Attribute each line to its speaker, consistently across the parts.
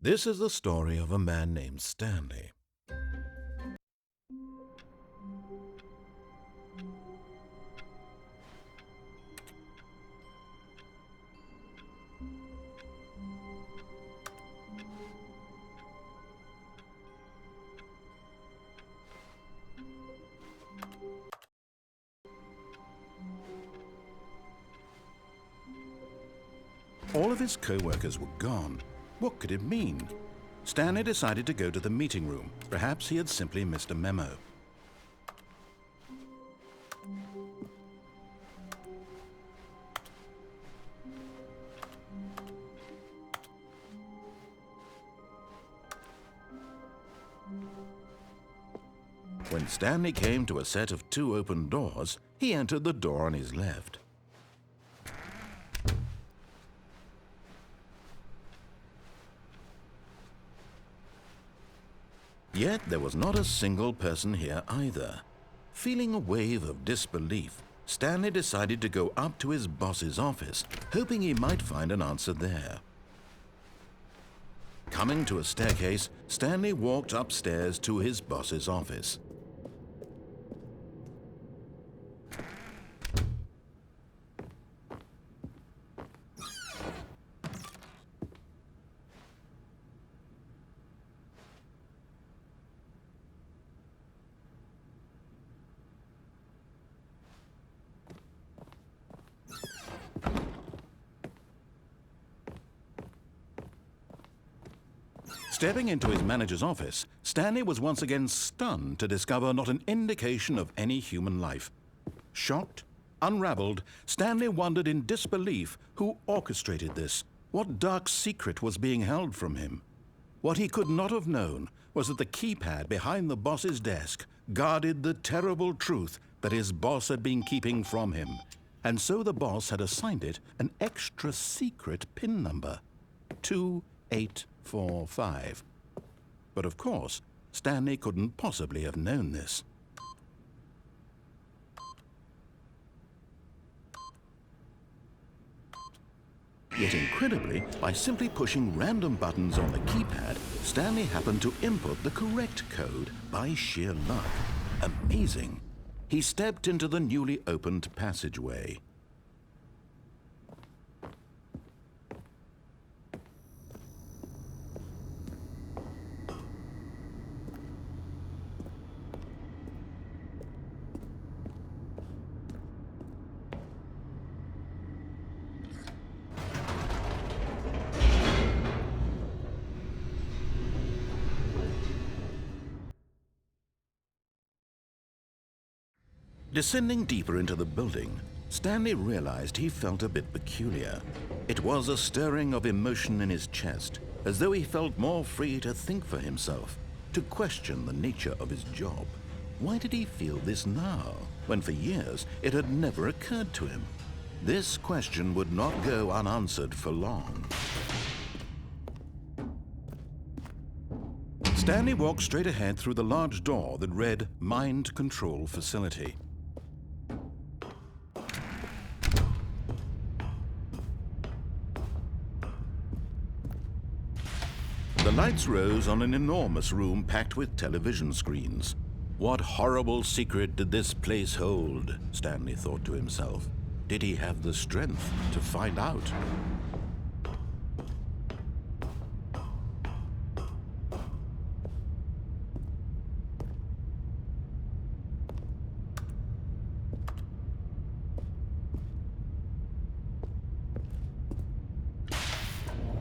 Speaker 1: This is the story of a man named Stanley. All of his co-workers were gone. What could it mean? Stanley decided to go to the meeting room. Perhaps he had simply missed a memo. When Stanley came to a set of 2 open doors, he entered the door on his left. Yet there was not a single person here either. Feeling a wave of disbelief, Stanley decided to go up to his boss's office, hoping he might find an answer there. Coming to a staircase, Stanley walked upstairs to his boss's office. Stepping into his manager's office, Stanley was once again stunned to discover not an indication of any human life. Shocked, unraveled, Stanley wondered in disbelief who orchestrated this. What dark secret was being held from him? What he could not have known was that the keypad behind the boss's desk guarded the terrible truth that his boss had been keeping from him. And so the boss had assigned it an extra secret PIN number, 2845. But of course, Stanley couldn't possibly have known this. Yet incredibly, by simply pushing random buttons on the keypad, Stanley happened to input the correct code by sheer luck. Amazing. He stepped into the newly opened passageway. Descending deeper into the building, Stanley realized he felt a bit peculiar. It was a stirring of emotion in his chest, as though he felt more free to think for himself, to question the nature of his job. Why did he feel this now, when for years it had never occurred to him? This question would not go unanswered for long. Stanley walked straight ahead through the large door that read Mind Control Facility. The lights rose on an enormous room packed with television screens. What horrible secret did this place hold? Stanley thought to himself. Did he have the strength to find out?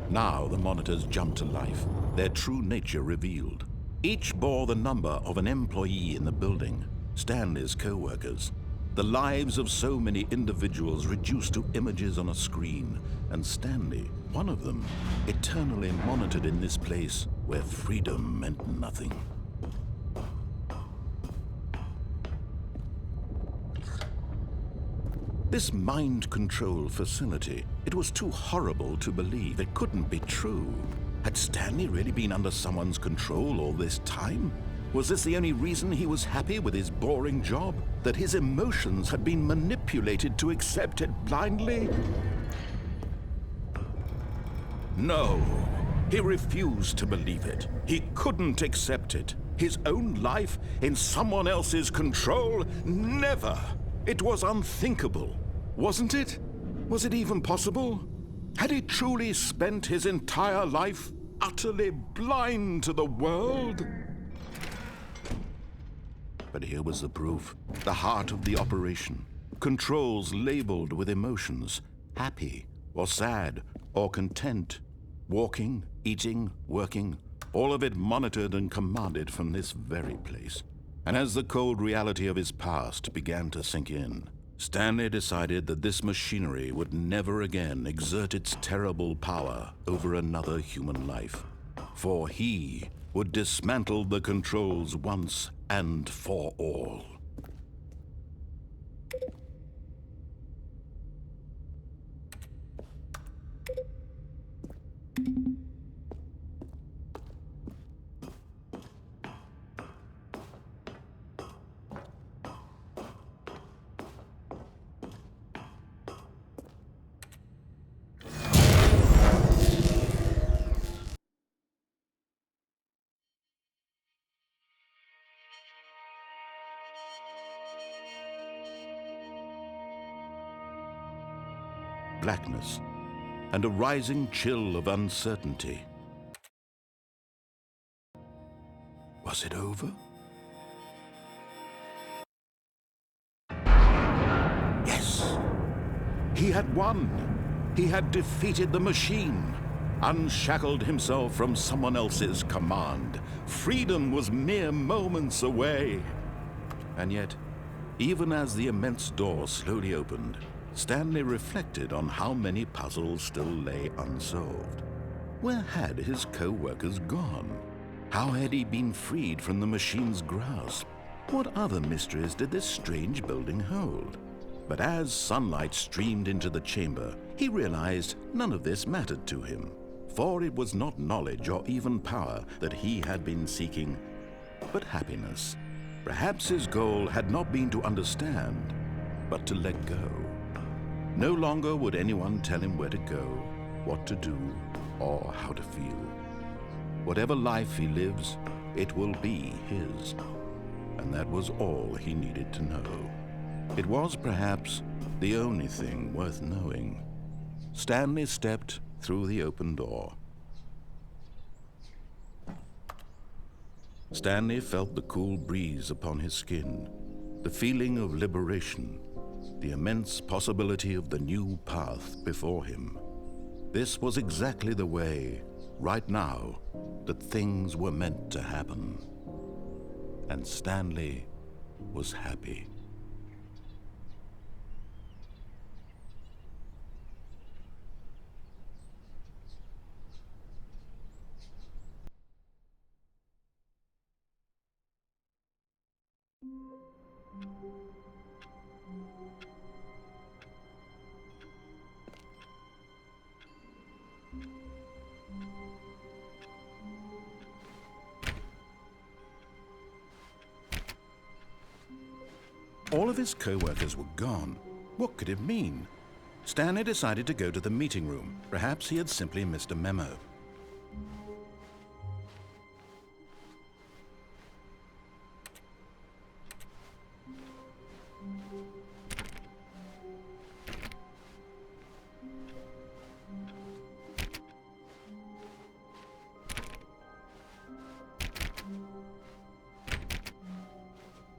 Speaker 1: Now the monitors jumped to life, their true nature revealed. Each bore the number of an employee in the building, Stanley's co-workers. The lives of so many individuals reduced to images on a screen, and Stanley, one of them, eternally monitored in this place where freedom meant nothing. This mind control facility, it was too horrible to believe. It couldn't be true. Had Stanley really been under someone's control all this time? Was this the only reason he was happy with his boring job? That his emotions had been manipulated to accept it blindly? No. He refused to believe it. He couldn't accept it. His own life in someone else's control? Never! It was unthinkable. Wasn't it? Was it even possible? Had he truly spent his entire life utterly blind to the world? But here was the proof. The heart of the operation. Controls labeled with emotions. Happy, or sad, or content. Walking, eating, working. All of it monitored and commanded from this very place. And as the cold reality of his past began to sink in, Stanley decided that this machinery would never again exert its terrible power over another human life. For he would dismantle the controls once and for all. Blackness, and a rising chill of uncertainty. Was it over? Yes! He had won! He had defeated the machine, unshackled himself from someone else's command. Freedom was mere moments away. And yet, even as the immense door slowly opened, Stanley reflected on how many puzzles still lay unsolved. Where had his co-workers gone? How had he been freed from the machine's grasp? What other mysteries did this strange building hold? But as sunlight streamed into the chamber, he realized none of this mattered to him, for it was not knowledge or even power that he had been seeking, but happiness. Perhaps his goal had not been to understand, but to let go. No longer would anyone tell him where to go, what to do, or how to feel. Whatever life he lives, it will be his. And that was all he needed to know. It was perhaps the only thing worth knowing. Stanley stepped through the open door. Stanley felt the cool breeze upon his skin, the feeling of liberation, the immense possibility of the new path before him. This was exactly the way, right now, that things were meant to happen. And Stanley was happy. All of his co-workers were gone. What could it mean? Stanley decided to go to the meeting room. Perhaps he had simply missed a memo.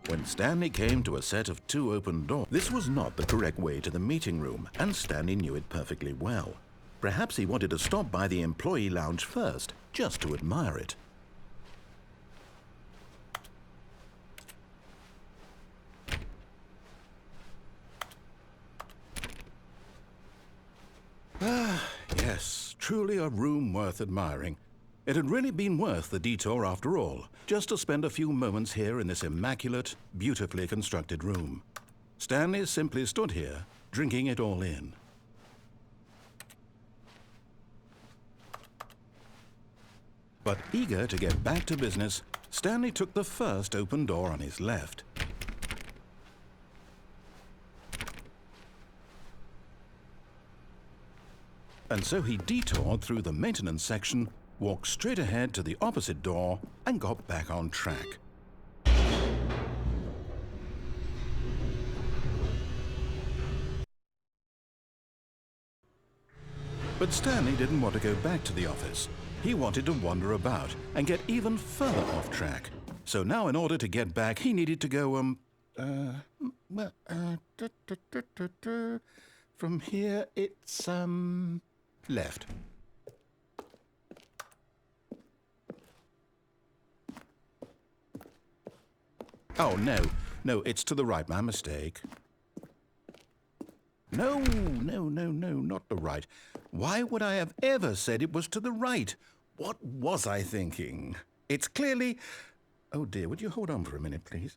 Speaker 1: When Stanley came to a set of 2 open doors, this was not the correct way to the meeting room, and Stanley knew it perfectly well. Perhaps he wanted to stop by the employee lounge first, just to admire it. Yes, truly a room worth admiring. It had really been worth the detour after all, just to spend a few moments here in this immaculate, beautifully constructed room. Stanley simply stood here, drinking it all in. But eager to get back to business, Stanley took the first open door on his left. And so he detoured through the maintenance section walked straight ahead to the opposite door, and got back on track. But Stanley didn't want to go back to the office. He wanted to wander about and get even further off track. So now in order to get back, he needed to go, from here it's, left. Oh, no, it's to the right, my mistake. No, not the right. Why would I have ever said it was to the right? What was I thinking? It's clearly... Oh dear, would you hold on for a minute, please?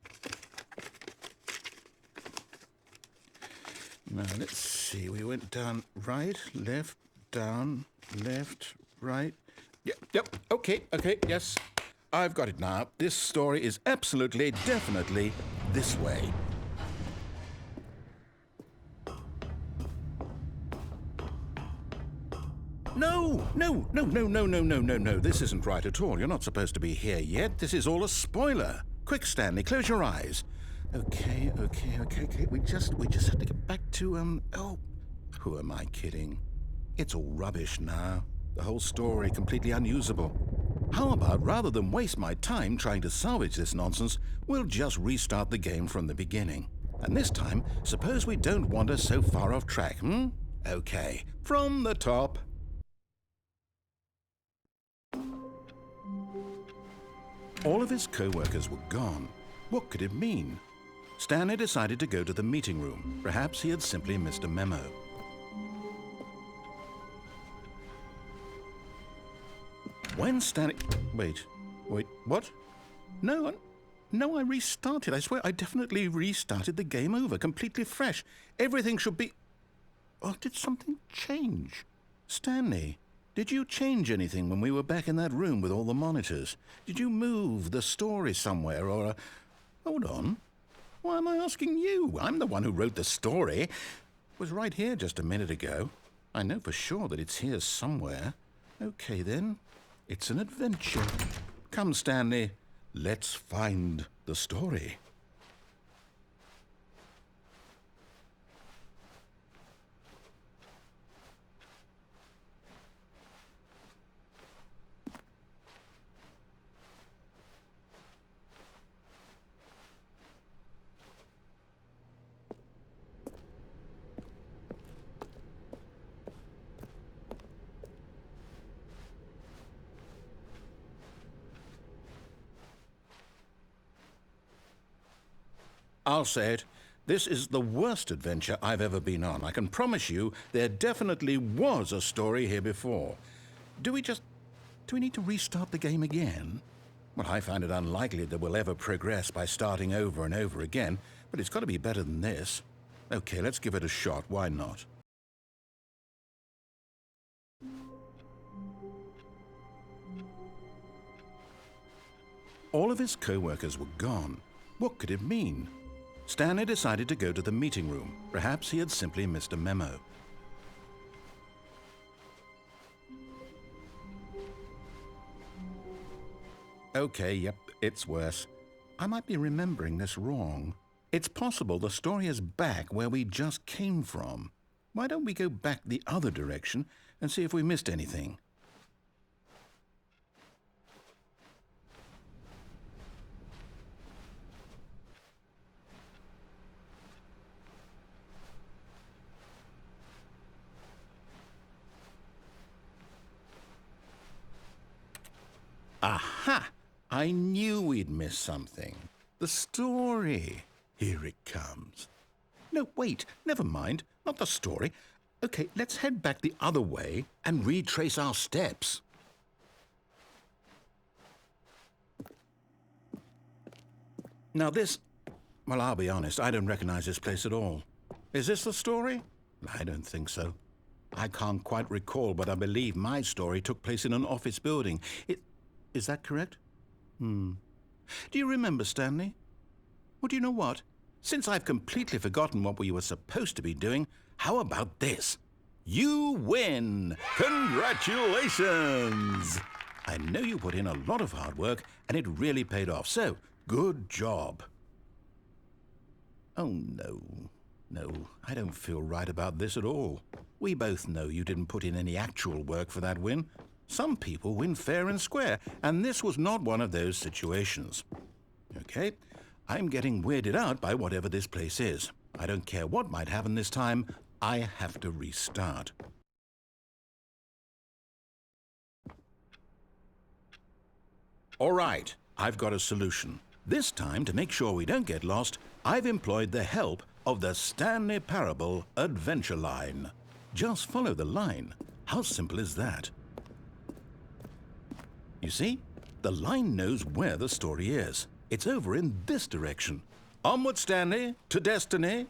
Speaker 1: Now, let's see. We went down right, left, down, left, right. Yep, okay, yes. I've got it now. This story is absolutely, definitely this way. No. This isn't right at all. You're not supposed to be here yet. This is all a spoiler. Quick, Stanley, close your eyes. Okay. We just have to get back to, oh, who am I kidding? It's all rubbish now. The whole story completely unusable. How about, rather than waste my time trying to salvage this nonsense, we'll just restart the game from the beginning. And this time, suppose we don't wander so far off track, Okay, from the top. All of his co-workers were gone. What could it mean? Stanley decided to go to the meeting room. Perhaps he had simply missed a memo. When Stanley... Wait, what? No, I restarted. I swear, I definitely restarted the game over, completely fresh. Everything should be... Oh, did something change? Stanley, did you change anything when we were back in that room with all the monitors? Did you move the story somewhere, or... Hold on. Why am I asking you? I'm the one who wrote the story. It was right here just a minute ago. I know for sure that it's here somewhere. Okay, then. It's an adventure. Come, Stanley. Let's find the story. I'll say it. This is the worst adventure I've ever been on. I can promise you there definitely was a story here before. Do we need to restart the game again? Well, I find it unlikely that we'll ever progress by starting over and over again, but it's got to be better than this. Okay, let's give it a shot. Why not? All of his co-workers were gone. What could it mean? Stanley decided to go to the meeting room. Perhaps he had simply missed a memo. Okay, yep, it's worse. I might be remembering this wrong. It's possible the story is back where we just came from. Why don't we go back the other direction and see if we missed anything? Aha! I knew we'd miss something. The story. Here it comes. No, wait, never mind. Not the story. Okay, let's head back the other way and retrace our steps. Now this... Well, I'll be honest, I don't recognize this place at all. Is this the story? I don't think so. I can't quite recall, but I believe my story took place in an office building. Is that correct? Do you remember, Stanley? Well, do you know what? Since I've completely forgotten what we were supposed to be doing, how about this? You win! Congratulations! I know you put in a lot of hard work, and it really paid off. So, good job. Oh, no. No, I don't feel right about this at all. We both know you didn't put in any actual work for that win. Some people win fair and square, and this was not one of those situations. Okay, I'm getting weirded out by whatever this place is. I don't care what might happen this time. I have to restart. All right, I've got a solution. This time, to make sure we don't get lost, I've employed the help of the Stanley Parable Adventure Line. Just follow the line. How simple is that? You see, the line knows where the story is. It's over in this direction. Onward, Stanley, to destiny.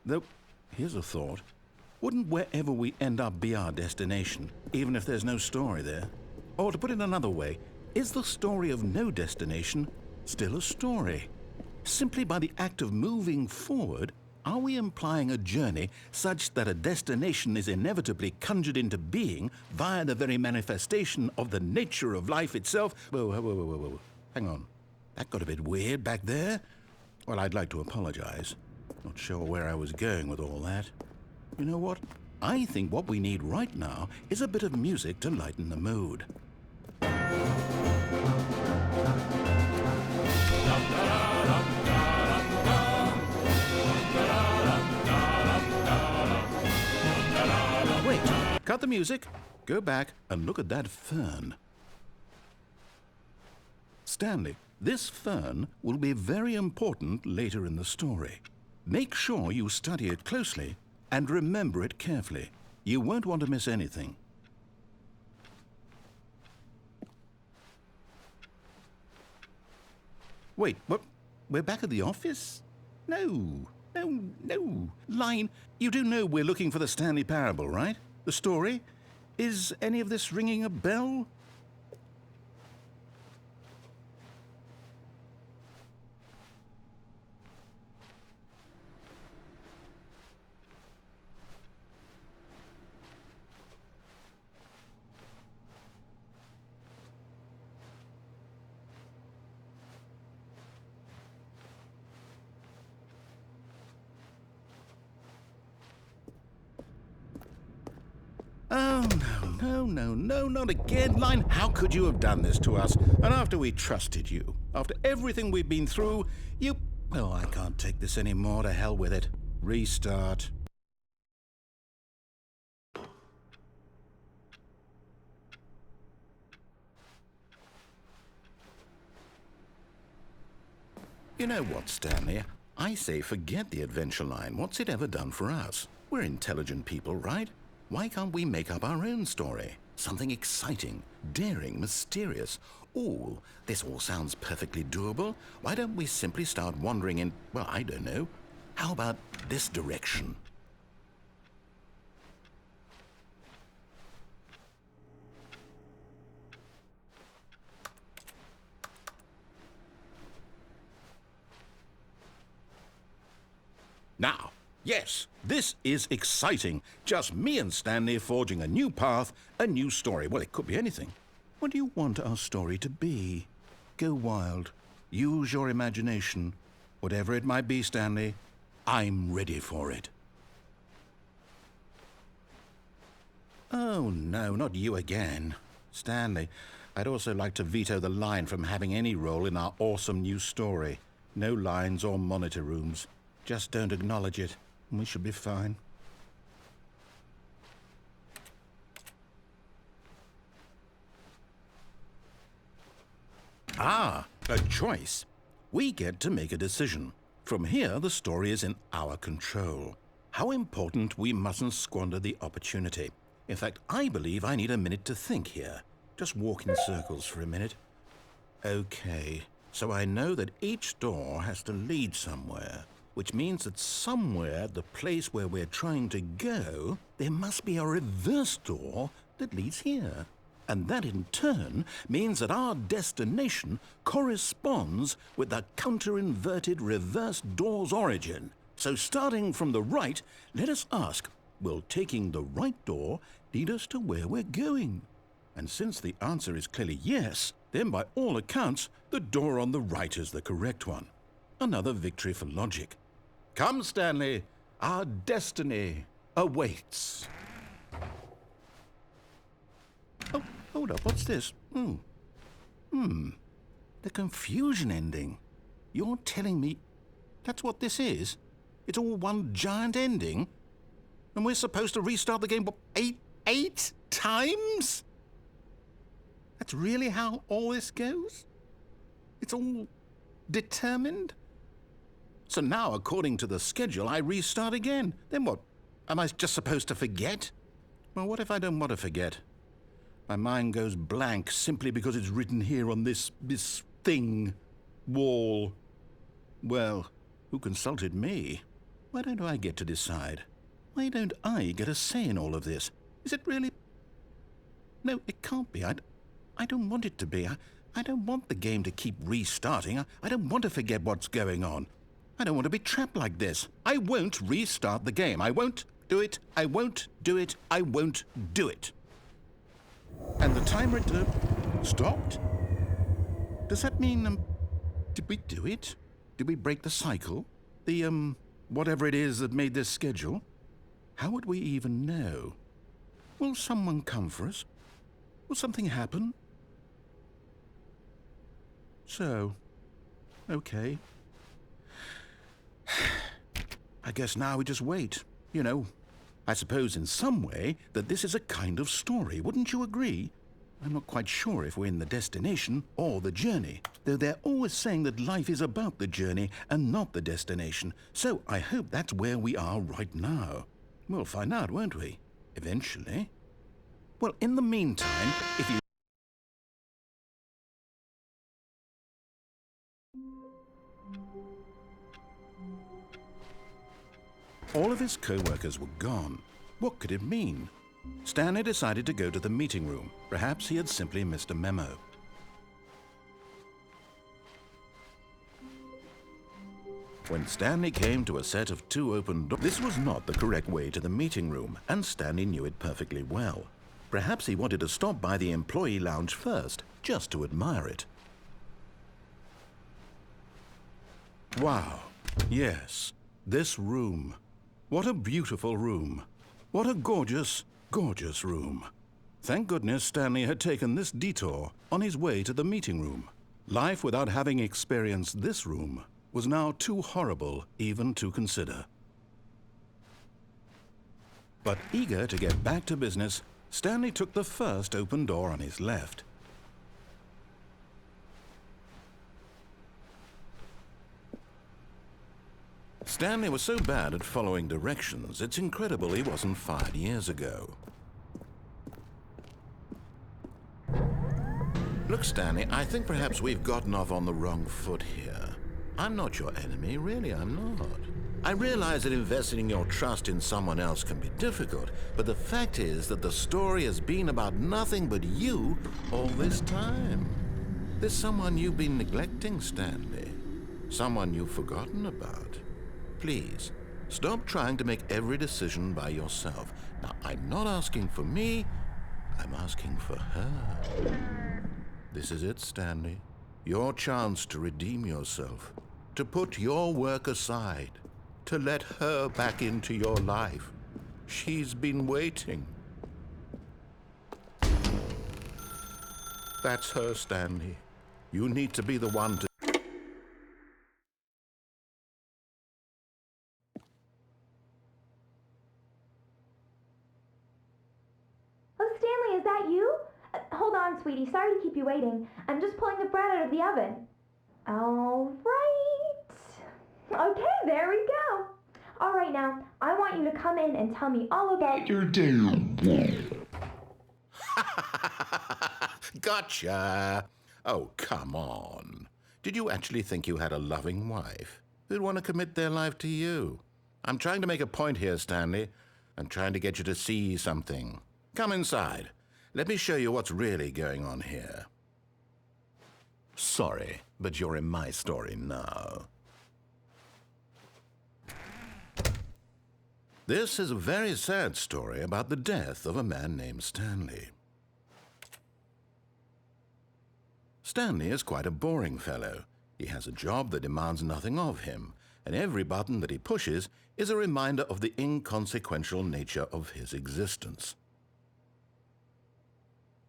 Speaker 1: Though, here's a thought. Wouldn't wherever we end up be our destination, even if there's no story there? Or to put it another way, is the story of no destination still a story? Simply by the act of moving forward, are we implying a journey such that a destination is inevitably conjured into being via the very manifestation of the nature of life itself? Whoa. Hang on. That got a bit weird back there. Well, I'd like to apologize. Not sure where I was going with all that. You know what? I think what we need right now is a bit of music to lighten the mood. Wait, cut the music. Go back and look at that fern. Stanley, this fern will be very important later in the story. Make sure you study it closely and remember it carefully. You won't want to miss anything. Wait, what? We're back at the office? No. Line, you do know we're looking for the Stanley Parable, right? The story? Is any of this ringing a bell? Oh, no, not again, Line. How could you have done this to us? And after we trusted you, after everything we've been through, you... Oh, I can't take this anymore. To hell with it. Restart. You know what, Stanley? I say forget the adventure line. What's it ever done for us? We're intelligent people, right? Why can't we make up our own story? Something exciting, daring, mysterious. Oh, this all sounds perfectly doable. Why don't we simply start wandering in, well, I don't know. How about this direction? Now, yes, this is exciting. Just me and Stanley forging a new path, a new story. Well, it could be anything. What do you want our story to be? Go wild. Use your imagination. Whatever it might be, Stanley, I'm ready for it. Oh, no, not you again. Stanley, I'd also like to veto the line from having any role in our awesome new story. No lines or monitor rooms. Just don't acknowledge it, and we should be fine. Ah, a choice. We get to make a decision. From here, the story is in our control. How important we mustn't squander the opportunity. In fact, I believe I need a minute to think here. Just walk in circles for a minute. Okay, so I know that each door has to lead somewhere, which means that somewhere, the place where we're trying to go, there must be a reverse door that leads here. And that in turn means that our destination corresponds with the counter-inverted reverse door's origin. So starting from the right, let us ask, will taking the right door lead us to where we're going? And since the answer is clearly yes, then by all accounts, the door on the right is the correct one. Another victory for logic. Come, Stanley, our destiny awaits. Oh, hold up, what's this? The confusion ending. You're telling me that's what this is? It's all one giant ending? And we're supposed to restart the game, what, eight times? That's really how all this goes? It's all determined? So now, according to the schedule, I restart again. Then what? Am I just supposed to forget? Well, what if I don't want to forget? My mind goes blank simply because it's written here on this thing, wall. Well, who consulted me? Why don't I get to decide? Why don't I get a say in all of this? Is it really? No, it can't be. I don't want it to be. I don't want the game to keep restarting. I don't want to forget what's going on. I don't want to be trapped like this. I won't restart the game. I won't do it. I won't do it. I won't do it. And the timer stopped? Does that mean, did we do it? Did we break the cycle? The, whatever it is that made this schedule? How would we even know? Will someone come for us? Will something happen? So, okay. I guess now we just wait, you know. I suppose in some way that this is a kind of story, wouldn't you agree? I'm not quite sure if we're in the destination or the journey, though they're always saying that life is about the journey and not the destination, so I hope that's where we are right now. We'll find out, won't we? Eventually. Well, in the meantime, if you... All of his co-workers were gone. What could it mean? Stanley decided to go to the meeting room. Perhaps he had simply missed a memo. When Stanley came to a set of 2 open doors, this was not the correct way to the meeting room, and Stanley knew it perfectly well. Perhaps he wanted to stop by the employee lounge first, just to admire it. Wow, yes, this room. What a beautiful room. What a gorgeous, gorgeous room. Thank goodness Stanley had taken this detour on his way to the meeting room. Life without having experienced this room was now too horrible even to consider. But eager to get back to business, Stanley took the first open door on his left. Stanley was so bad at following directions, it's incredible he wasn't fired years ago. Look, Stanley, I think perhaps we've gotten off on the wrong foot here. I'm not your enemy, really, I'm not. I realize that investing your trust in someone else can be difficult, but the fact is that the story has been about nothing but you all this time. There's someone you've been neglecting, Stanley. Someone you've forgotten about. Please, stop trying to make every decision by yourself. Now, I'm not asking for me, I'm asking for her. This is it, Stanley. Your chance to redeem yourself, to put your work aside, to let her back into your life. She's been waiting. That's her, Stanley. You need to be the one to...
Speaker 2: Oh, Stanley, is that you? Hold on, sweetie. Sorry to keep you waiting. I'm just pulling the bread out of the oven. All right. Okay, there we go. All right, now, I want you to come in and tell me all about your day.
Speaker 1: Gotcha. Oh, come on. Did you actually think you had a loving wife who'd want to commit their life to you? I'm trying to make a point here, Stanley. I'm trying to get you to see something. Come inside. Let me show you what's really going on here. Sorry, but you're in my story now. This is a very sad story about the death of a man named Stanley. Stanley is quite a boring fellow. He has a job that demands nothing of him, and every button that he pushes is a reminder of the inconsequential nature of his existence.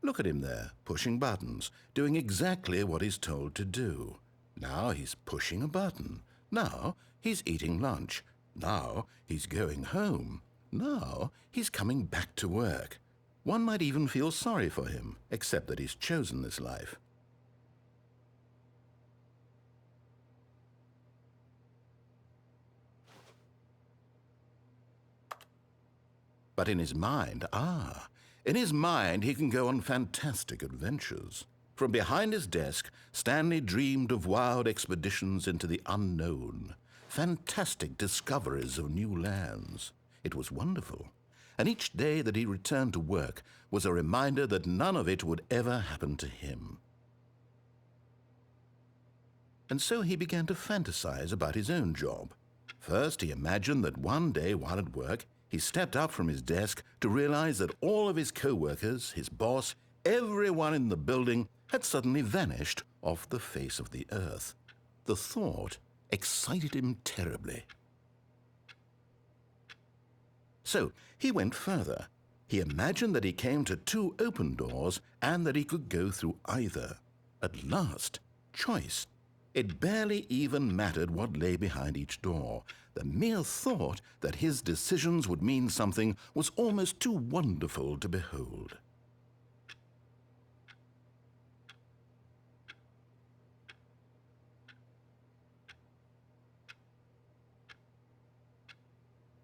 Speaker 1: Look at him there, pushing buttons, doing exactly what he's told to do. Now he's pushing a button. Now he's eating lunch. Now he's going home. Now he's coming back to work. One might even feel sorry for him, except that he's chosen this life. But in his mind, in his mind he can go on fantastic adventures. From behind his desk, Stanley dreamed of wild expeditions into the unknown, fantastic discoveries of new lands. It was wonderful, and each day that he returned to work was a reminder that none of it would ever happen to him. And so he began to fantasize about his own job. First, he imagined that one day while at work, he stepped up from his desk to realize that all of his co-workers, his boss, everyone in the building had suddenly vanished off the face of the earth. The thought excited him terribly. So he went further. He imagined that he came to 2 open doors and that he could go through either. At last, choice. It barely even mattered what lay behind each door. The mere thought that his decisions would mean something was almost too wonderful to behold.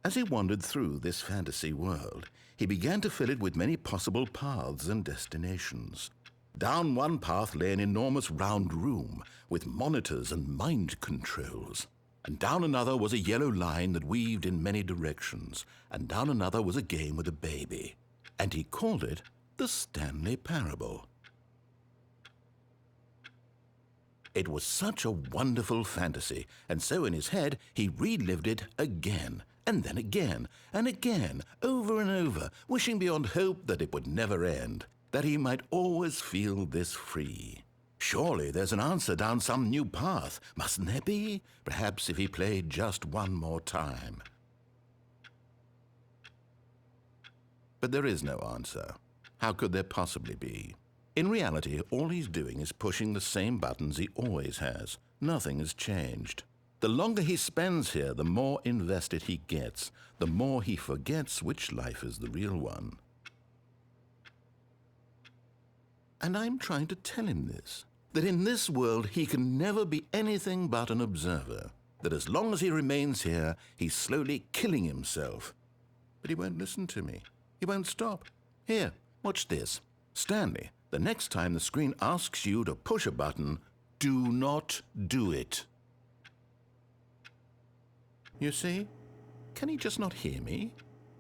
Speaker 1: As he wandered through this fantasy world, he began to fill it with many possible paths and destinations. Down one path lay an enormous round room with monitors and mind controls. And down another was a yellow line that weaved in many directions. And down another was a game with a baby. And he called it the Stanley Parable. It was such a wonderful fantasy, and so in his head he relived it again, and then again, and again, over and over, wishing beyond hope that it would never end, that he might always feel this free. Surely there's an answer down some new path, mustn't there be? Perhaps if he played just one more time. But there is no answer. How could there possibly be? In reality, all he's doing is pushing the same buttons he always has. Nothing has changed. The longer he spends here, the more invested he gets, the more he forgets which life is the real one. And I'm trying to tell him this, that in this world he can never be anything but an observer, that as long as he remains here, he's slowly killing himself. But he won't listen to me. He won't stop. Here, watch this. Stanley, the next time the screen asks you to push a button, do not do it. You see? Can he just not hear me?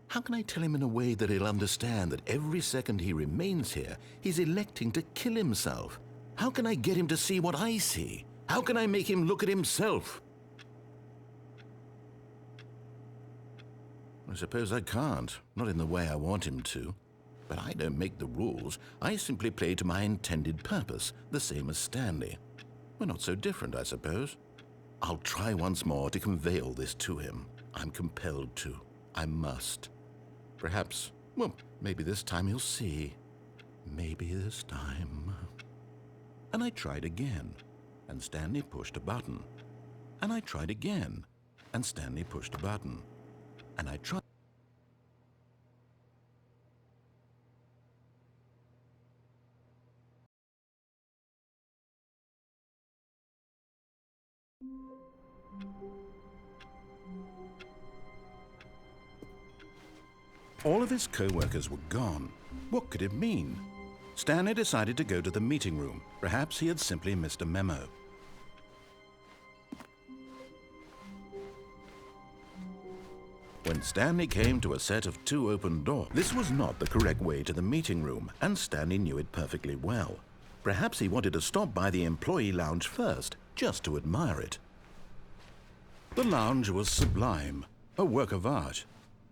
Speaker 1: How can I tell him in a way that he'll understand that every second he remains here, he's electing to kill himself? How can I get him to see what I see? How can I make him look at himself? I suppose I can't, not in the way I want him to. But I don't make the rules. I simply play to my intended purpose, the same as Stanley. We're not so different, I suppose. I'll try once more to convey all this to him. I'm compelled to. I must. Perhaps, well, maybe this time he'll see. Maybe this time. And I tried again, and Stanley pushed a button. And I tried again, and Stanley pushed a button. And I tried. All of his co-workers were gone. What could it mean? Stanley decided to go to the meeting room. Perhaps he had simply missed a memo. When Stanley came to a set of 2 open doors, this was not the correct way to the meeting room, and Stanley knew it perfectly well. Perhaps he wanted to stop by the employee lounge first, just to admire it. The lounge was sublime, a work of art.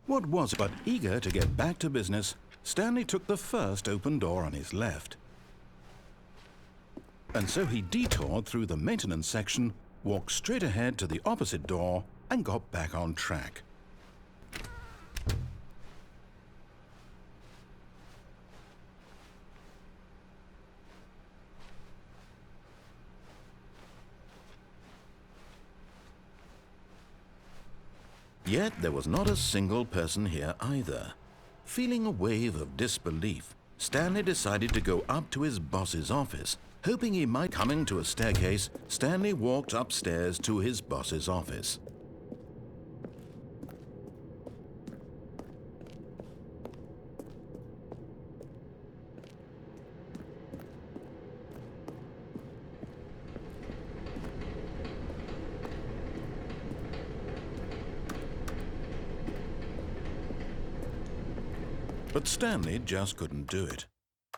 Speaker 1: What was it? But eager to get back to business, Stanley took the first open door on his left. And so he detoured through the maintenance section, walked straight ahead to the opposite door, and got back on track. Yet there was not a single person here either. Feeling a wave of disbelief, Stanley decided to go up to his boss's office. Hoping he might coming to a staircase, Stanley walked upstairs to his boss's office. But Stanley just couldn't do it.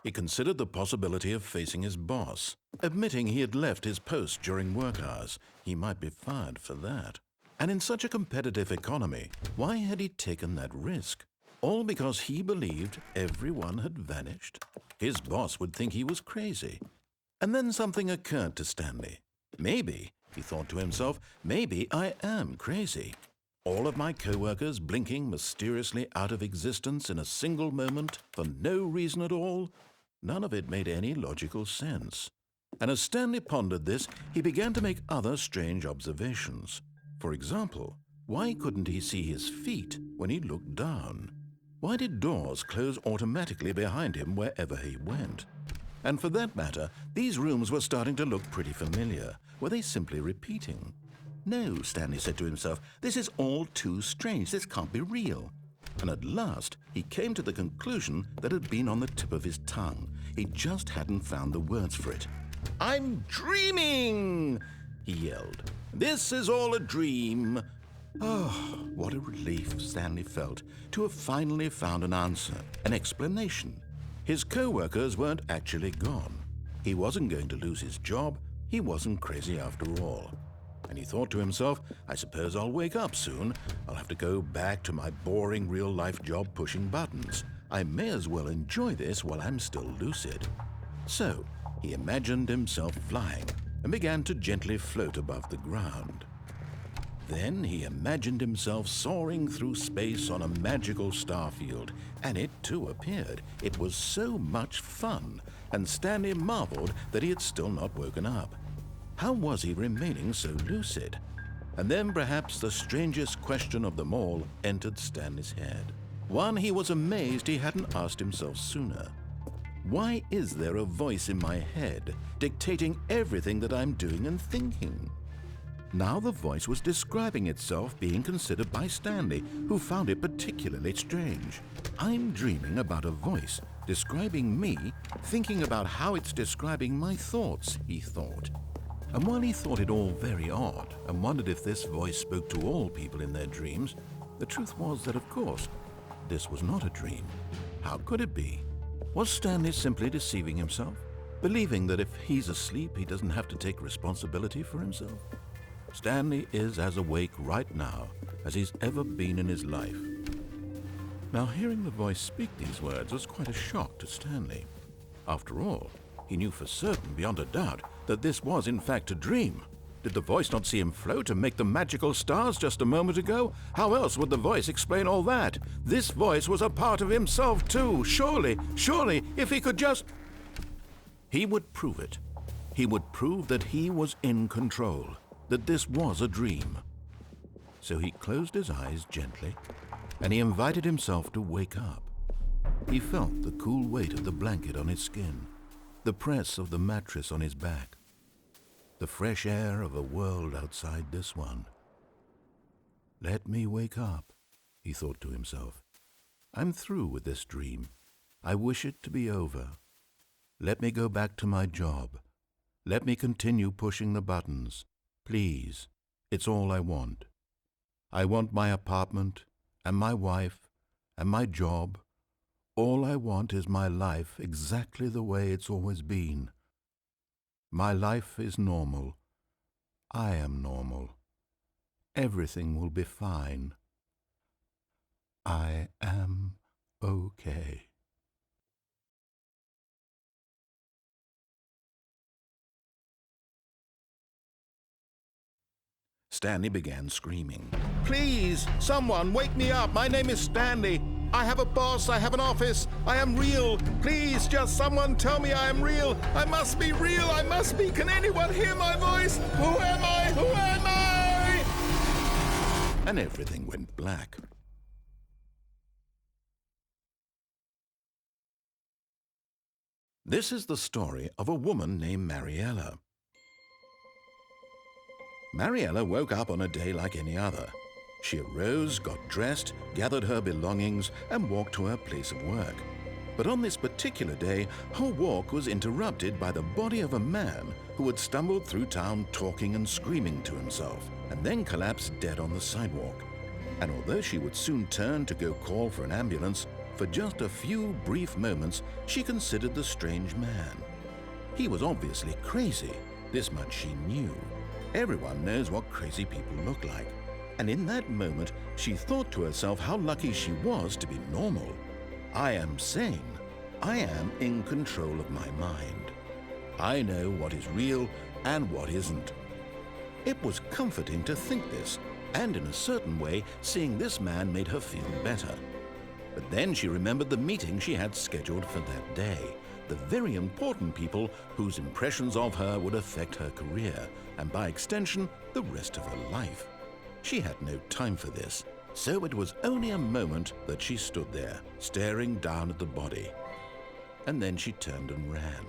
Speaker 1: He considered the possibility of facing his boss. Admitting he had left his post during work hours, he might be fired for that. And in such a competitive economy, why had he taken that risk? All because he believed everyone had vanished? His boss would think he was crazy. And then something occurred to Stanley. Maybe, he thought to himself, maybe I am crazy. All of my co-workers blinking mysteriously out of existence in a single moment for no reason at all? None of it made any logical sense. And as Stanley pondered this, he began to make other strange observations. For example, why couldn't he see his feet when he looked down? Why did doors close automatically behind him wherever he went? And for that matter, these rooms were starting to look pretty familiar. Were they simply repeating? No, Stanley said to himself, this is all too strange. This can't be real. And at last, he came to the conclusion that had been on the tip of his tongue. He just hadn't found the words for it. "I'm dreaming!" he yelled. "This is all a dream." Oh, what a relief Stanley felt to have finally found an answer, an explanation. His co-workers weren't actually gone. He wasn't going to lose his job. He wasn't crazy after all. And he thought to himself, I suppose I'll wake up soon. I'll have to go back to my boring real-life job pushing buttons. I may as well enjoy this while I'm still lucid. So he imagined himself flying and began to gently float above the ground. Then he imagined himself soaring through space on a magical starfield, and it too appeared. It was so much fun, and Stanley marveled that he had still not woken up. How was he remaining so lucid? And then perhaps the strangest question of them all entered Stanley's head. One he was amazed he hadn't asked himself sooner. Why is there a voice in my head dictating everything that I'm doing and thinking? Now the voice was describing itself being considered by Stanley, who found it particularly strange. I'm dreaming about a voice describing me, thinking about how it's describing my thoughts, he thought. And while he thought it all very odd and wondered if this voice spoke to all people in their dreams, the truth was that, of course, this was not a dream. How could it be? Was Stanley simply deceiving himself, believing that if he's asleep, he doesn't have to take responsibility for himself? Stanley is as awake right now as he's ever been in his life. Now, hearing the voice speak these words was quite a shock to Stanley. After all, he knew for certain, beyond a doubt, that this was in fact a dream. Did the voice not see him float and make the magical stars just a moment ago? How else would the voice explain all that? This voice was a part of himself too. Surely, if he could just... He would prove it. He would prove that he was in control, that this was a dream. So he closed his eyes gently, and he invited himself to wake up. He felt the cool weight of the blanket on his skin, the press of the mattress on his back, the fresh air of a world outside this one. Let me wake up, he thought to himself. I'm through with this dream. I wish it to be over. Let me go back to my job. Let me continue pushing the buttons. Please, it's all I want. I want my apartment and my wife and my job. All I want is my life exactly the way it's always been. My life is normal. I am normal. Everything will be fine. I am okay. Stanley began screaming. "Please, someone, wake me up. My name is Stanley. I have a boss. I have an office. I am real. Please, just someone tell me I am real. I must be real. I must be. Can anyone hear my voice? Who am I? Who am I?" And everything went black. This is the story of a woman named Mariella. Mariella woke up on a day like any other. She arose, got dressed, gathered her belongings, and walked to her place of work. But on this particular day, her walk was interrupted by the body of a man who had stumbled through town talking and screaming to himself, and then collapsed dead on the sidewalk. And although she would soon turn to go call for an ambulance, for just a few brief moments she considered the strange man. He was obviously crazy, this much she knew. Everyone knows what crazy people look like. And in that moment, she thought to herself how lucky she was to be normal. I am sane. I am in control of my mind. I know what is real and what isn't. It was comforting to think this, and in a certain way, seeing this man made her feel better. But then she remembered the meeting she had scheduled for that day, the very important people whose impressions of her would affect her career, and by extension, the rest of her life. She had no time for this, so it was only a moment that she stood there, staring down at the body. And then she turned and ran.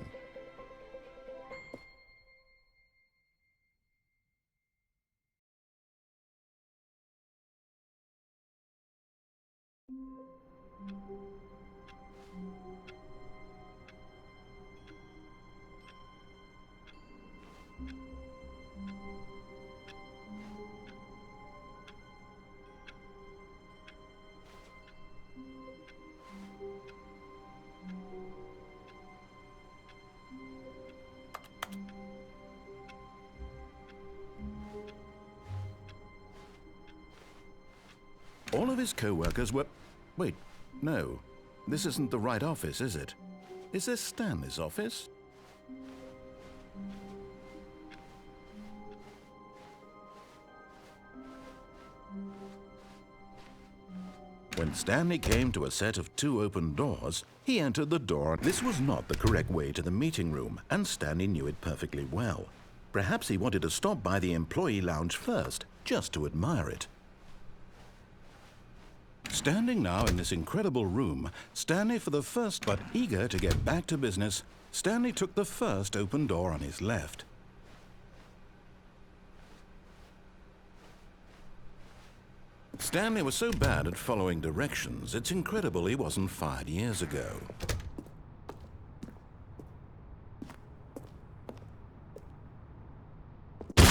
Speaker 1: All of his co-workers were... Wait, no. This isn't the right office, is it? Is this Stanley's office? When Stanley came to a set of 2 open doors, he entered the door. This was not the correct way to the meeting room, and Stanley knew it perfectly well. Perhaps he wanted to stop by the employee lounge first, just to admire it. Standing now in this incredible room, Stanley for the first, but eager to get back to business, Stanley took the first open door on his left. Stanley was so bad at following directions, it's incredible he wasn't fired years ago.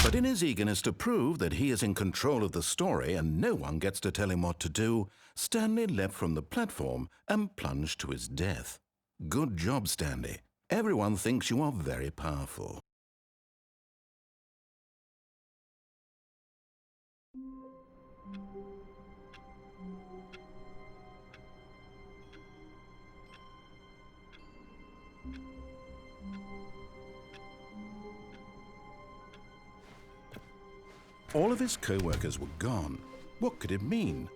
Speaker 1: But in his eagerness to prove that he is in control of the story and no one gets to tell him what to do, Stanley leapt from the platform and plunged to his death. Good job, Stanley. Everyone thinks you are very powerful. All of his co-workers were gone. What could it mean?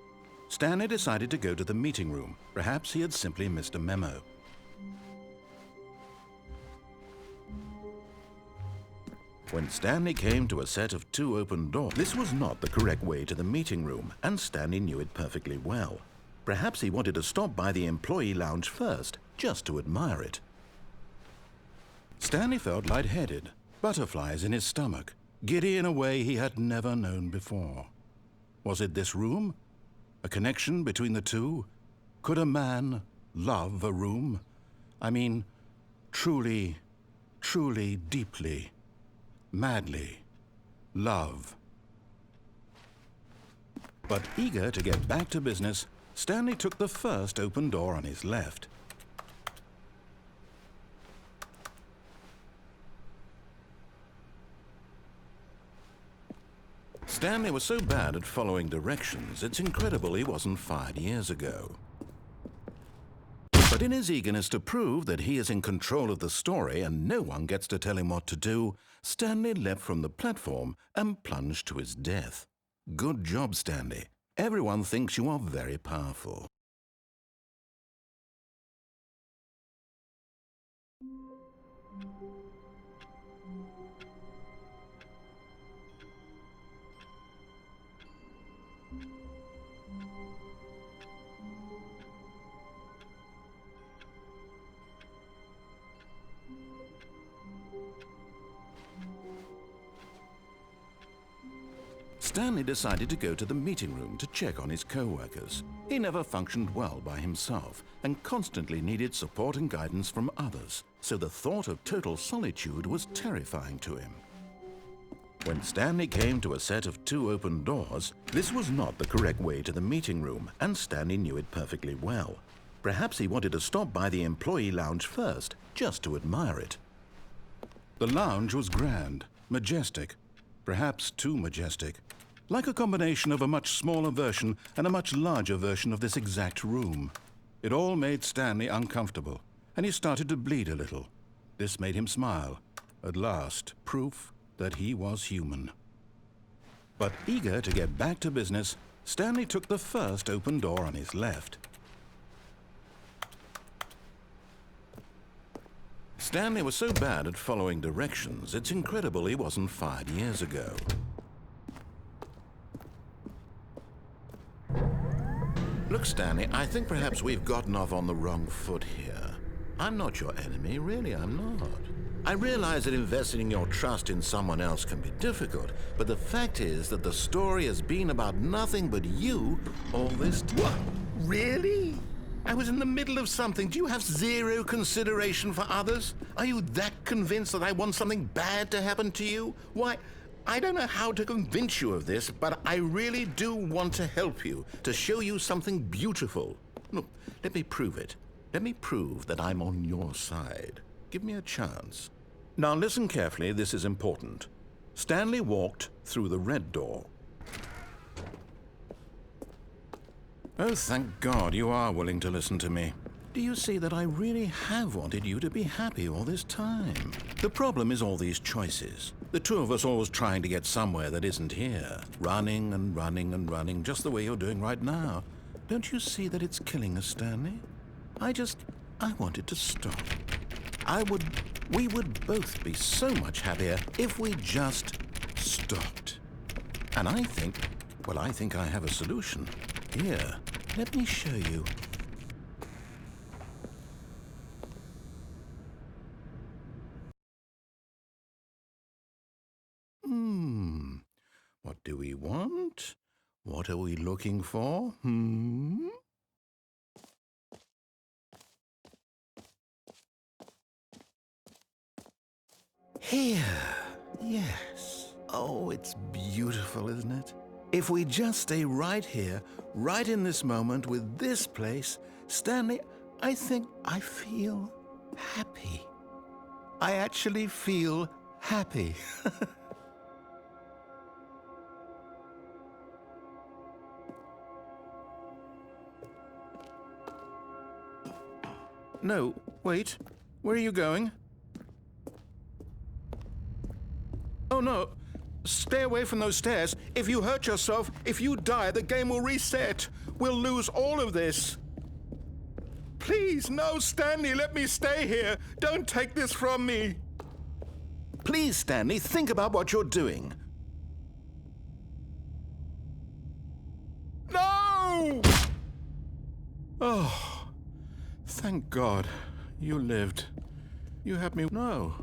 Speaker 1: Stanley decided to go to the meeting room. Perhaps he had simply missed a memo. When Stanley came to a set of 2 open doors, this was not the correct way to the meeting room, and Stanley knew it perfectly well. Perhaps he wanted to stop by the employee lounge first, just to admire it. Stanley felt lightheaded, butterflies in his stomach, giddy in a way he had never known before. Was it this room? A connection between the two? Could a man love a room? I mean, truly, truly, deeply, madly love. But eager to get back to business, Stanley took the first open door on his left. Stanley was so bad at following directions, it's incredible he wasn't fired years ago. But But in his eagerness to prove that he is in control of the story and no one gets to tell him what to do, Stanley leapt from the platform and plunged to his death. Good job, Stanley. Everyone thinks you are very powerful. Stanley decided to go to the meeting room to check on his co-workers. He never functioned well by himself and constantly needed support and guidance from others, so the thought of total solitude was terrifying to him. When Stanley came to a set of 2 open doors, this was not the correct way to the meeting room, and Stanley knew it perfectly well. Perhaps he wanted to stop by the employee lounge first, just to admire it. The lounge was grand, majestic, perhaps too majestic, like a combination of a much smaller version and a much larger version of this exact room. It all made Stanley uncomfortable, and he started to bleed a little. This made him smile. At last, proof that he was human. But eager to get back to business, Stanley took the first open door on his left. Stanley was so bad at following directions, it's incredible he wasn't fired years ago. Look, Stanley, I think perhaps we've gotten off on the wrong foot here. I'm not your enemy, really, I'm not. I realize that investing your trust in someone else can be difficult, but the fact is that the story has been about nothing but you all this time. What? Really? I was in the middle of something. Do you have zero consideration for others? Are you that convinced that I want something bad to happen to you? Why, I don't know how to convince you of this, but I really do want to help you, to show you something beautiful. Look, let me prove it. Let me prove that I'm on your side. Give me a chance. Now listen carefully, this is important. Stanley walked through the red door. Oh, thank God you are willing to listen to me. Do you see that I really have wanted you to be happy all this time? The problem is all these choices. The two of us always trying to get somewhere that isn't here. Running and running and running, just the way you're doing right now. Don't you see that it's killing us, Stanley? I wanted to stop. We would both be so much happier if we just stopped. And I think I have a solution. Here, let me show you. What do we want? What are we looking for? Here, yes. Oh, it's beautiful, isn't it? If we just stay right here, right in this moment with this place, Stanley, I think I feel happy. I actually feel happy. No, wait. Where are you going? Oh, no. Stay away from those stairs. If you hurt yourself, if you die, the game will reset. We'll lose all of this. Please, no, Stanley, let me stay here. Don't take this from me. Please, Stanley, think about what you're doing. No! Oh, thank God. You lived. You had me. No.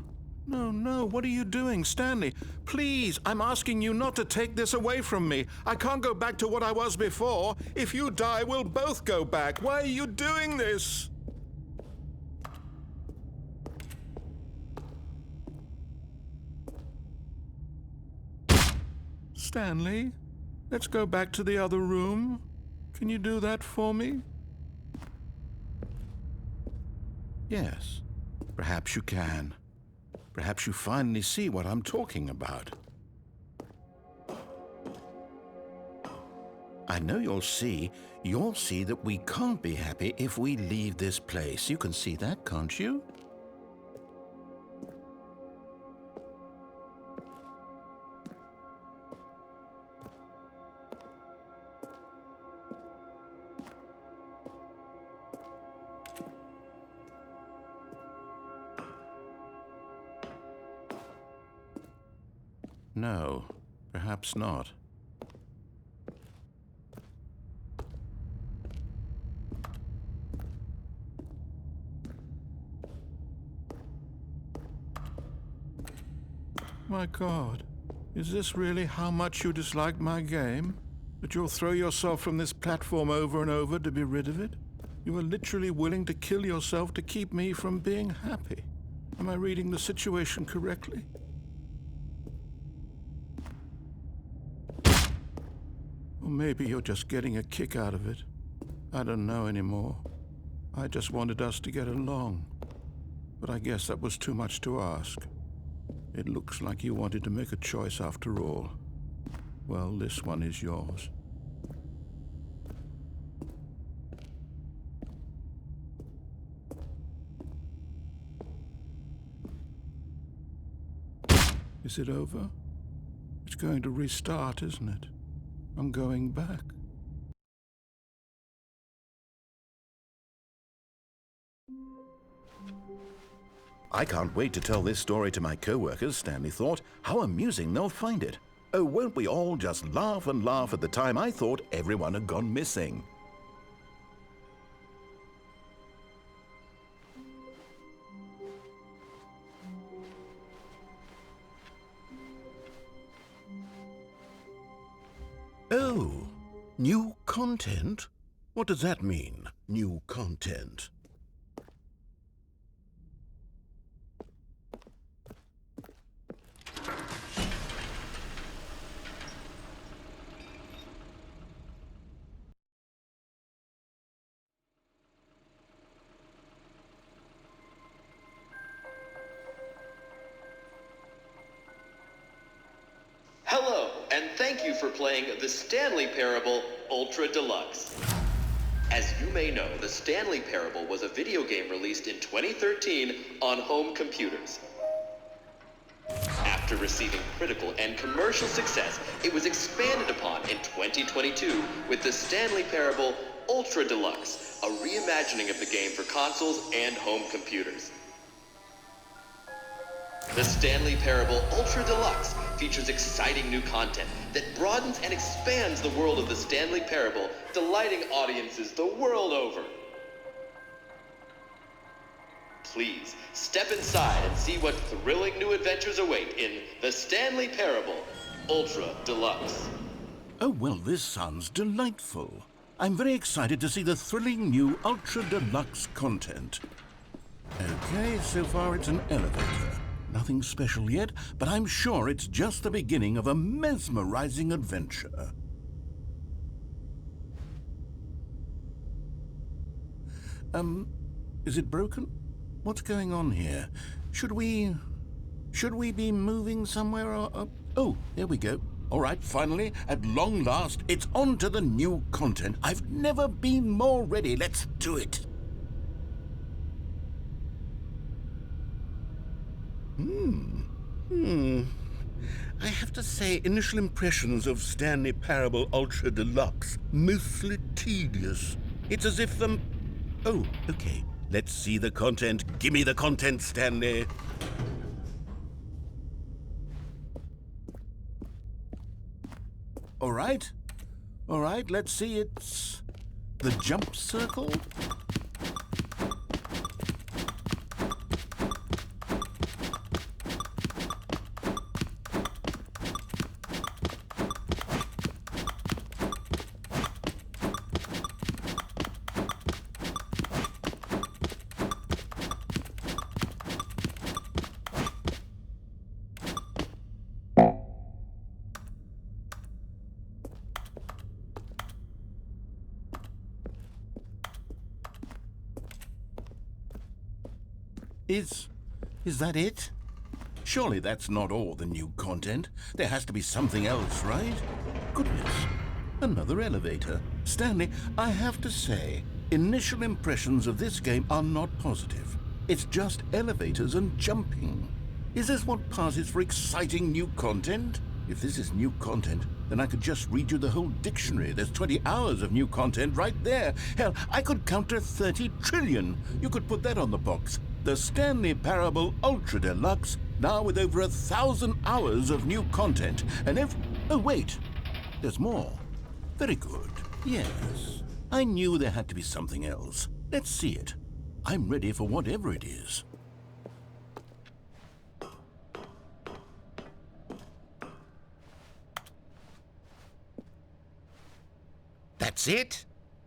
Speaker 1: No, what are you doing, Stanley? Please, I'm asking you not to take this away from me. I can't go back to what I was before. If you die, we'll both go back. Why are you doing this? Stanley, let's go back to the other room. Can you do that for me? Yes, perhaps you can. Perhaps you finally see what I'm talking about. I know you'll see that we can't be happy if we leave this place. You can see that, can't you? No, perhaps not. My God, is this really how much you dislike my game? That you'll throw yourself from this platform over and over to be rid of it? You are literally willing to kill yourself to keep me from being happy. Am I reading the situation correctly? Or maybe you're just getting a kick out of it. I don't know anymore. I just wanted us to get along. But I guess that was too much to ask. It looks like you wanted to make a choice after all. Well, this one is yours. Is it over? It's going to restart, isn't it? I'm going back. I can't wait to tell this story to my co-workers, Stanley thought. How amusing they'll find it. Oh, won't we all just laugh and laugh at the time I thought everyone had gone missing. Oh, new content? What does that mean, new content?
Speaker 3: Hello, and thank you for playing the Stanley Parable Ultra Deluxe. As you may know, the Stanley Parable was a video game released in 2013 on home computers. After receiving critical and commercial success, it was expanded upon in 2022 with the Stanley Parable Ultra Deluxe, a reimagining of the game for consoles and home computers. The Stanley Parable Ultra Deluxe features exciting new content that broadens and expands the world of the Stanley Parable, delighting audiences the world over. Please, step inside and see what thrilling new adventures await in the Stanley Parable Ultra Deluxe.
Speaker 1: Oh, well, this sounds delightful. I'm very excited to see the thrilling new Ultra Deluxe content. Okay, so far it's an elevator. Nothing special yet, but I'm sure it's just the beginning of a mesmerizing adventure. Is it broken? What's going on here? Should we be moving somewhere or... Oh, there we go. All right, finally, at long last, it's on to the new content. I've never been more ready. Let's do it. I have to say, initial impressions of Stanley Parable Ultra Deluxe, mostly tedious. It's as if Oh, okay. Let's see the content. Gimme the content, Stanley. All right, let's see. It's the jump circle. Is that it? Surely that's not all the new content. There has to be something else, right? Goodness, Another elevator. Stanley, I have to say, initial impressions of this game are not positive. It's just elevators and jumping. Is this what passes for exciting new content? If this is new content, then I could just read you the whole dictionary. There's 20 hours of new content right there. Hell, I could count to 30 trillion. You could put that on the box. The Stanley Parable Ultra Deluxe, now with over 1,000 hours of new content. And oh wait, there's more. Very good. Yes, I knew there had to be something else. Let's see it. I'm ready for whatever it is. That's it?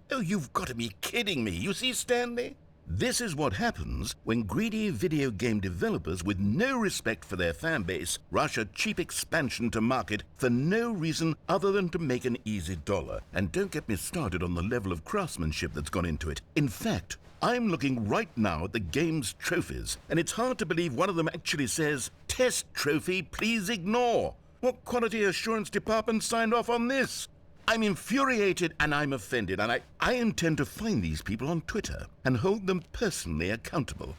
Speaker 1: Oh, you've got to be kidding me. You see, Stanley? This is what happens when greedy video game developers with no respect for their fan base rush a cheap expansion to market for no reason other than to make an easy dollar. And don't get me started on the level of craftsmanship that's gone into it. In fact, I'm looking right now at the game's trophies, and it's hard to believe one of them actually says, "Test trophy, please ignore." What quality assurance department signed off on this? I'm infuriated and I'm offended, and I intend to find these people on Twitter and hold them personally accountable.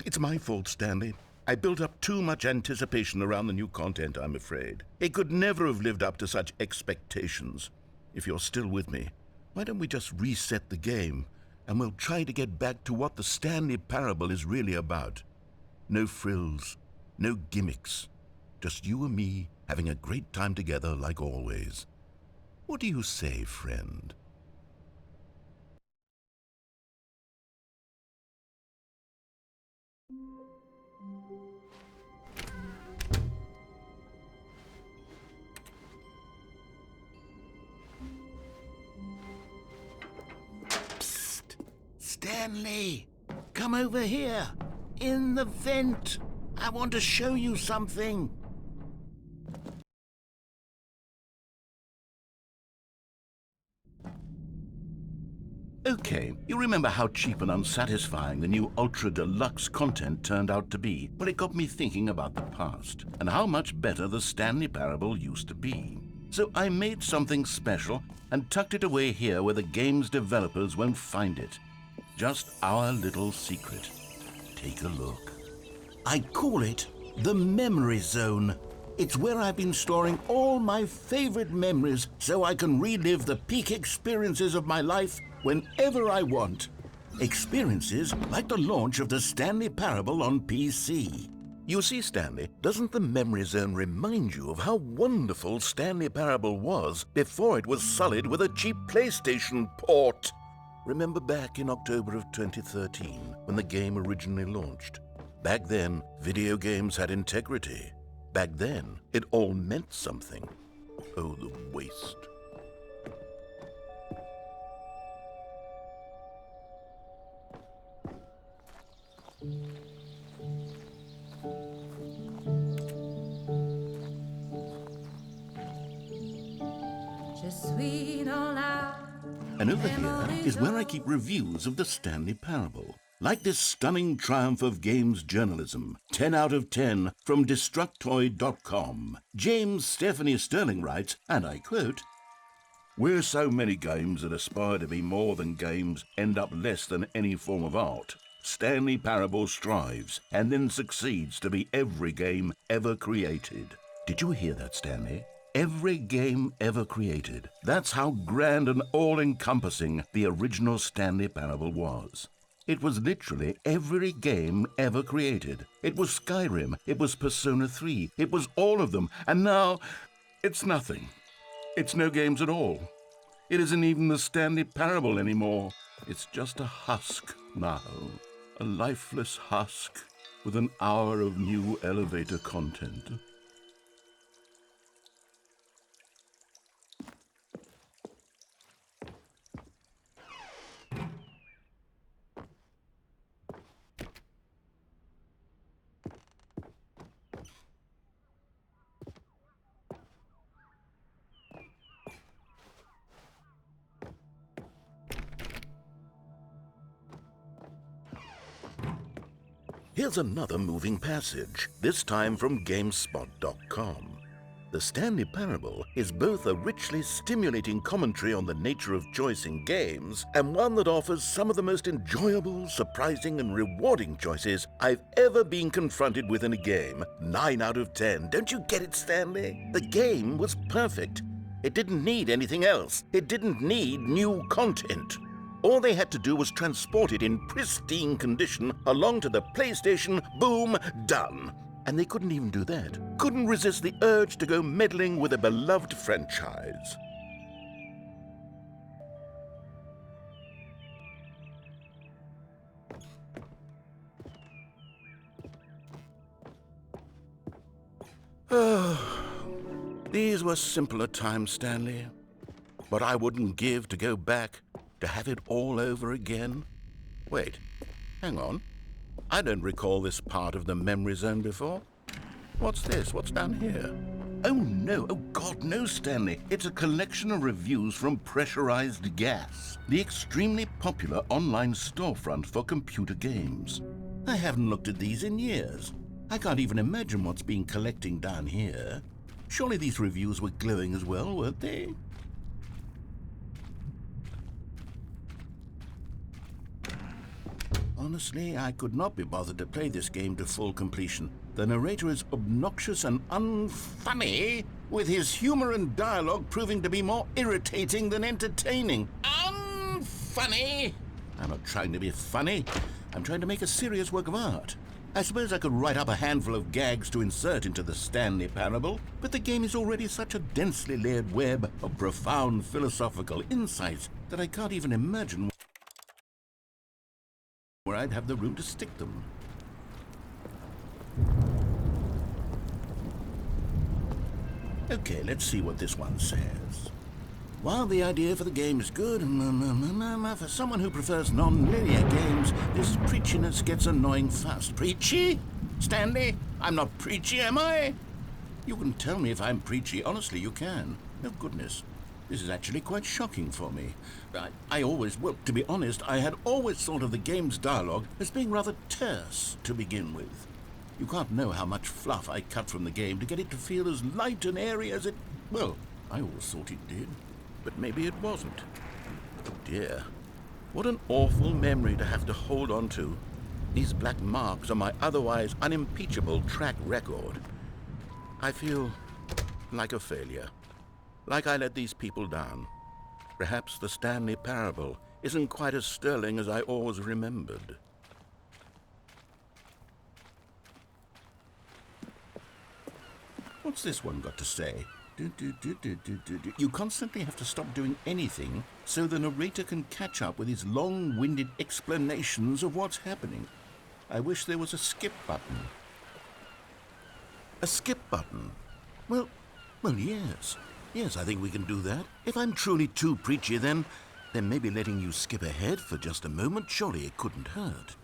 Speaker 1: It's my fault, Stanley. I built up too much anticipation around the new content, I'm afraid. It could never have lived up to such expectations. If you're still with me, why don't we just reset the game and we'll try to get back to what the Stanley Parable is really about. No frills, no gimmicks, just you and me having a great time together like always. What do you say, friend? Psst! Stanley! Come over here! In the vent! I want to show you something! Okay, you remember how cheap and unsatisfying the new Ultra Deluxe content turned out to be? Well, it got me thinking about the past and how much better the Stanley Parable used to be. So I made something special and tucked it away here where the game's developers won't find it. Just our little secret. Take a look. I call it the Memory Zone. It's where I've been storing all my favorite memories so I can relive the peak experiences of my life whenever I want. Experiences like the launch of the Stanley Parable on PC. You see, Stanley, doesn't the Memory Zone remind you of how wonderful Stanley Parable was before it was sullied with a cheap PlayStation port? Remember back in October of 2013 when the game originally launched? Back then, video games had integrity. Back then, it all meant something. Oh, the waste. And over here is where I keep reviews of the Stanley Parable. Like this stunning triumph of games journalism, 10 out of 10 from Destructoid.com. James Stephanie Sterling writes, and I quote, "Where so many games that aspire to be more than games end up less than any form of art, Stanley Parable strives and then succeeds to be every game ever created." Did you hear that, Stanley? Every game ever created. That's how grand and all-encompassing the original Stanley Parable was. It was literally every game ever created. It was Skyrim, it was Persona 3, it was all of them, and now it's nothing. It's no games at all. It isn't even the Stanley Parable anymore. It's just a husk now, a lifeless husk with an hour of new elevator content. Here's another moving passage, this time from GameSpot.com. The Stanley Parable is both a richly stimulating commentary on the nature of choice in games and one that offers some of the most enjoyable, surprising, and rewarding choices I've ever been confronted with in a game. 9 out of 10. Don't you get it, Stanley? The game was perfect. It didn't need anything else. It didn't need new content. All they had to do was transport it in pristine condition along to the PlayStation. Boom, done. And they couldn't even do that. Couldn't resist the urge to go meddling with a beloved franchise. These were simpler times, Stanley. But I wouldn't give to go back to have it all over again. Wait, hang on. I don't recall this part of the memory zone before. What's this? What's down here? Oh no, oh God, no, Stanley. It's a collection of reviews from Pressurized Gas, the extremely popular online storefront for computer games. I haven't looked at these in years. I can't even imagine what's been collecting down here. Surely these reviews were glowing as well, weren't they? Honestly, I could not be bothered to play this game to full completion. The narrator is obnoxious and unfunny, with his humor and dialogue proving to be more irritating than entertaining. Unfunny? I'm not trying to be funny. I'm trying to make a serious work of art. I suppose I could write up a handful of gags to insert into the Stanley Parable, but the game is already such a densely layered web of profound philosophical insights that I can't even imagine where I'd have the room to stick them. Okay, let's see what this one says. While the idea for the game is good, for someone who prefers non-linear games, this preachiness gets annoying fast. Preachy? Stanley? I'm not preachy, am I? You can tell me if I'm preachy. Honestly, you can. Oh, goodness. This is actually quite shocking for me. Well, to be honest, I had always thought of the game's dialogue as being rather terse to begin with. You can't know how much fluff I cut from the game to get it to feel as light and airy as it... Well, I always thought it did, but maybe it wasn't. Oh dear. What an awful memory to have to hold on to. These black marks on my otherwise unimpeachable track record. I feel like a failure. Like I let these people down. Perhaps the Stanley Parable isn't quite as sterling as I always remembered. What's this one got to say? You constantly have to stop doing anything so the narrator can catch up with his long-winded explanations of what's happening. I wish there was a skip button. A skip button? Well, yes. Yes, I think we can do that. If I'm truly too preachy, then maybe letting you skip ahead for just a moment, surely it couldn't hurt.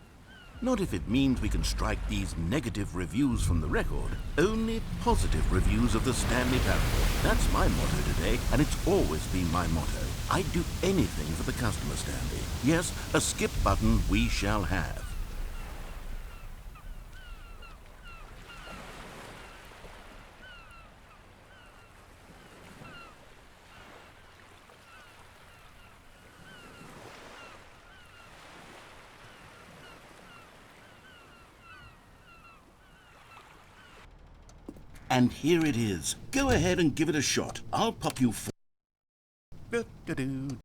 Speaker 1: Not if it means we can strike these negative reviews from the record. Only positive reviews of the Stanley Parable. That's my motto today, and it's always been my motto. I'd do anything for the customer, Stanley. Yes, a skip button we shall have. And here it is. Go ahead and give it a shot. I'll pop you for...